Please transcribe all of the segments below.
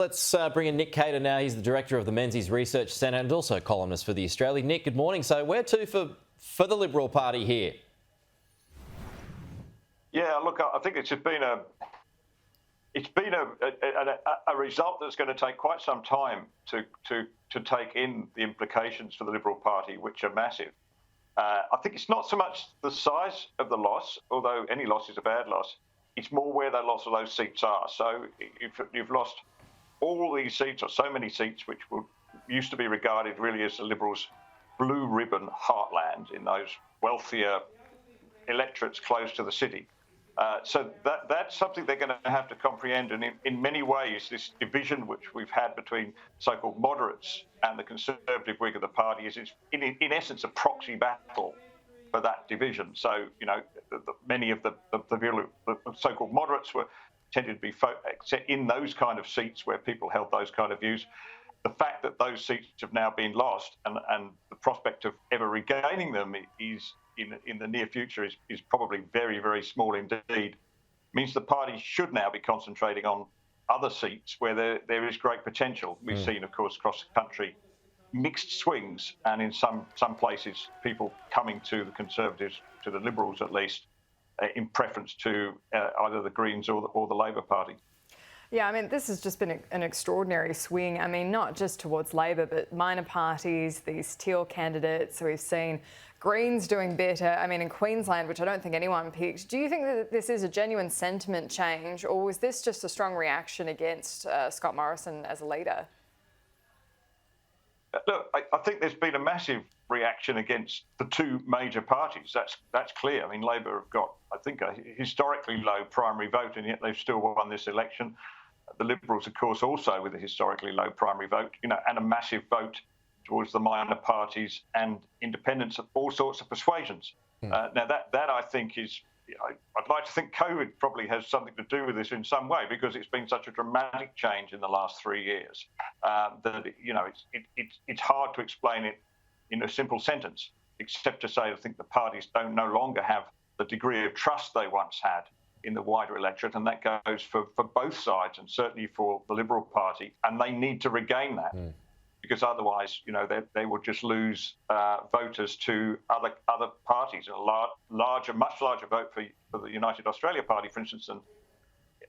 Let's bring in Nick Cater now. He's the director of the Menzies Research Centre and also columnist for The Australian. Nick, good morning. So where to for the Liberal Party here? Yeah, look, I think it's been a result that's going to take quite some time to take in the implications for the Liberal Party, which are massive. I think it's not so much the size of the loss, although any loss is a bad loss. It's more where the loss of those seats are. So you've lost all these seats, or so many seats, which used to be regarded really as the Liberals' blue ribbon heartland in those wealthier electorates close to the city. So that's something they're going to have to comprehend. And in many ways, this division which we've had between so-called moderates and the Conservative wing of the party is in essence a proxy battle for that division. So, you know, many of the so-called moderates tended to be in those kind of seats where people held those kind of views. The fact that those seats have now been lost and the prospect of ever regaining them is in the near future is probably very, very small indeed, means the party should now be concentrating on other seats where there is great potential. We've seen, of course, across the country, mixed swings, and in some places, people coming to the Conservatives, to the Liberals at least, in preference to either the Greens or the Labor Party. Yeah, I mean, this has just been an extraordinary swing. I mean, not just towards Labor, but minor parties, these teal candidates. We've seen Greens doing better. I mean, in Queensland, which I don't think anyone picked. Do you think that this is a genuine sentiment change, or was this just a strong reaction against Scott Morrison as a leader? Look, I think there's been a massive reaction against the two major parties. That's clear. I mean, Labor have got, I think, a historically low primary vote, and yet they've still won this election. The Liberals, of course, also with a historically low primary vote, you know, and a massive vote towards the minor parties and independents of all sorts of persuasions. Now, that I think is, I'd like to think COVID probably has something to do with this in some way, because it's been such a dramatic change in the last 3 years that, you know, it's hard to explain it in a simple sentence, except to say I think the parties no longer have the degree of trust they once had in the wider electorate, and that goes for both sides, and certainly for the Liberal Party, and they need to regain that. Because otherwise, you know, they will just lose voters to other parties. A much larger vote for the United Australia Party, for instance, than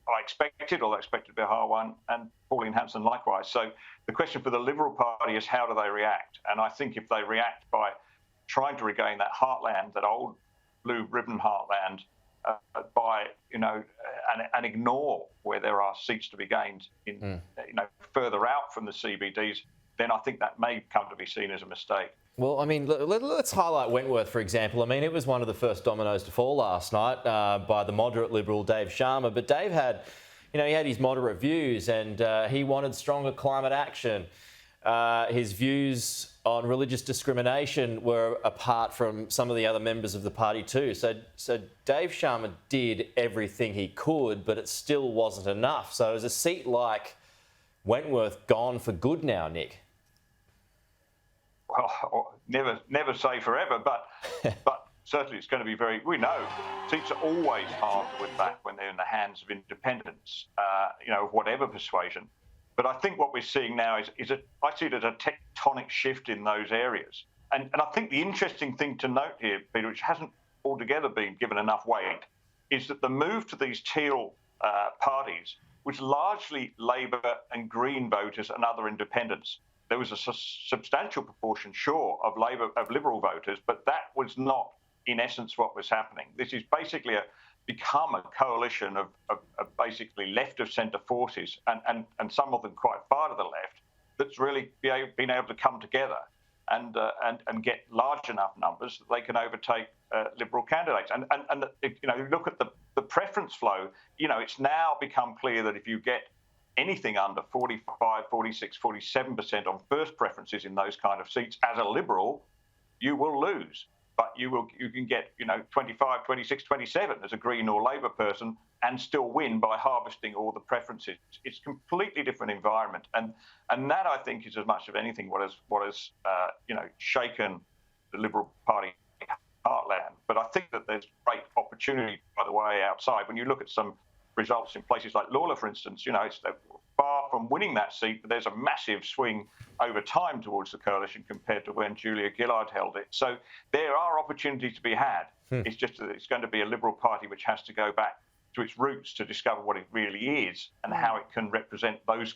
I expected, although I expected Bihar won, and Pauline Hanson likewise. So the question for the Liberal Party is, how do they react? And I think if they react by trying to regain that heartland, that old blue ribbon heartland, by, you know, and ignore where there are seats to be gained in, you know, further out from the CBDs, then I think that may come to be seen as a mistake. Well, I mean, let's highlight Wentworth, for example. I mean, it was one of the first dominoes to fall last night by the moderate Liberal Dave Sharma. But Dave had, you know, he had his moderate views, and he wanted stronger climate action. His views on religious discrimination were apart from some of the other members of the party too. So Dave Sharma did everything he could, but it still wasn't enough. So is a seat like Wentworth gone for good now, Nick? Well, never say forever, but certainly it's going to be we know seats are always hard to win back when they're in the hands of independents, you know, of whatever persuasion. But I think what we're seeing now I see it as a tectonic shift in those areas. And I think the interesting thing to note here, Peter, which hasn't altogether been given enough weight, is that the move to these teal parties was largely Labor and Green voters and other independents. There was a substantial proportion, sure, of Liberal voters, but that was not, in essence, what was happening. This is basically become a coalition of basically left of centre forces, and some of them quite far to the left, that's really been able to come together and get large enough numbers that they can overtake Liberal candidates. And you know, look at the preference flow. You know, it's now become clear that if you get anything under 45, 46, 47% on first preferences in those kind of seats as a Liberal, you will lose. But you can get, you know, 25, 26, 27 as a Green or Labor person and still win by harvesting all the preferences. It's a completely different environment, and that, I think, is as much of anything what has you know, shaken the Liberal Party heartland. But I think that there's great opportunity, by the way, outside. When you look at some results in places like Lalor, for instance, you know, it's far from winning that seat, but there's a massive swing over time towards the coalition compared to when Julia Gillard held it. So there are opportunities to be had. It's just that it's going to be a Liberal Party which has to go back to its roots to discover what it really is and how it can represent those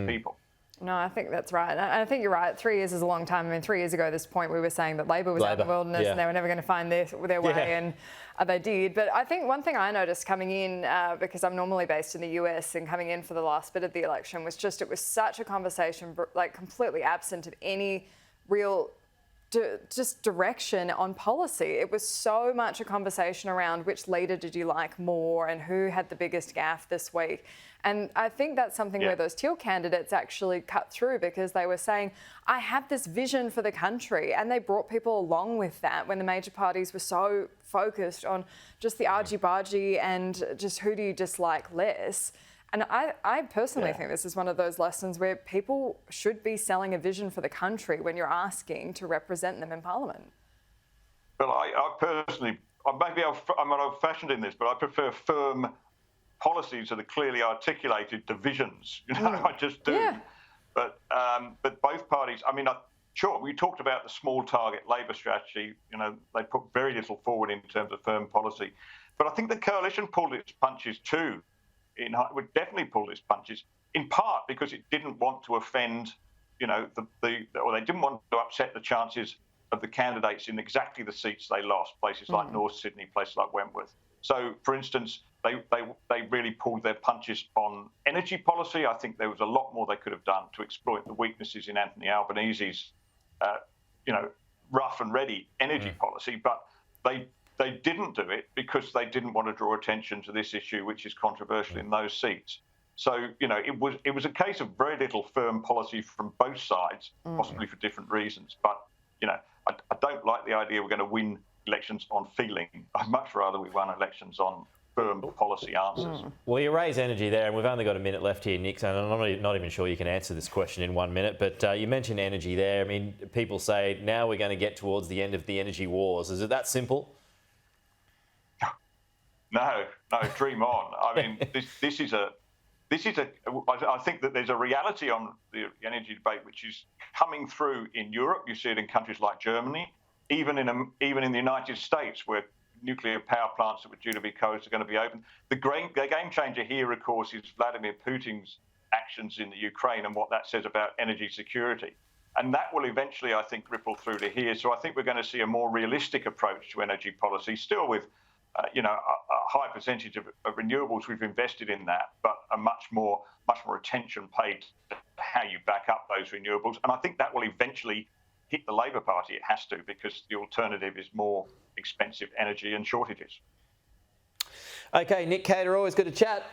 people. No, I think that's right. I think you're right. 3 years is a long time. I mean, 3 years ago at this point, we were saying that Labor was out in the wilderness and they were never going to find their way, and they did. But I think one thing I noticed coming in, because I'm normally based in the US, and coming in for the last bit of the election, was just, it was such a conversation, like completely absent of any real just direction on policy. It was so much a conversation around which leader did you like more and who had the biggest gaffe this week. And I think that's something where those teal candidates actually cut through, because they were saying, I have this vision for the country, and they brought people along with that when the major parties were so focused on just the argy-bargy and just who do you dislike less. And I personally think this is one of those lessons where people should be selling a vision for the country when you're asking to represent them in Parliament. Well, I personally, maybe I'm old-fashioned in this, but I prefer firm policies that are clearly articulated divisions. I just do. Yeah. But both parties, I mean, sure, we talked about the small target Labor strategy. They put very little forward in terms of firm policy. But I think the coalition pulled its punches too. Would definitely pull its punches, in part because it didn't want to offend, or they didn't want to upset the chances of the candidates in exactly the seats they lost, places like North Sydney, places like Wentworth. So, for instance, they really pulled their punches on energy policy. I think there was a lot more they could have done to exploit the weaknesses in Anthony Albanese's, rough and ready energy policy, but they didn't do it because they didn't want to draw attention to this issue, which is controversial in those seats. So, it was a case of very little firm policy from both sides, possibly for different reasons. But, I don't like the idea we're going to win elections on feeling. I'd much rather we won elections on firm policy answers. Well, you raise energy there, and we've only got a minute left here, Nick, and I'm not even sure you can answer this question in 1 minute, but you mentioned energy there. I mean, people say now we're going to get towards the end of the energy wars. Is it that simple? No, dream on. I mean, this is a. I think that there's a reality on the energy debate which is coming through in Europe. You see it in countries like Germany, even in the United States, where nuclear power plants that were due to be closed are going to be open. The game changer here, of course, is Vladimir Putin's actions in the Ukraine and what that says about energy security. And that will eventually, I think, ripple through to here. So I think we're going to see a more realistic approach to energy policy, still with a high percentage of renewables. We've invested in that, but a much more attention paid to how you back up those renewables. And I think that will eventually hit the Labor Party. It has to, because the alternative is more expensive energy and shortages. Okay, Nick Cater, always good to chat.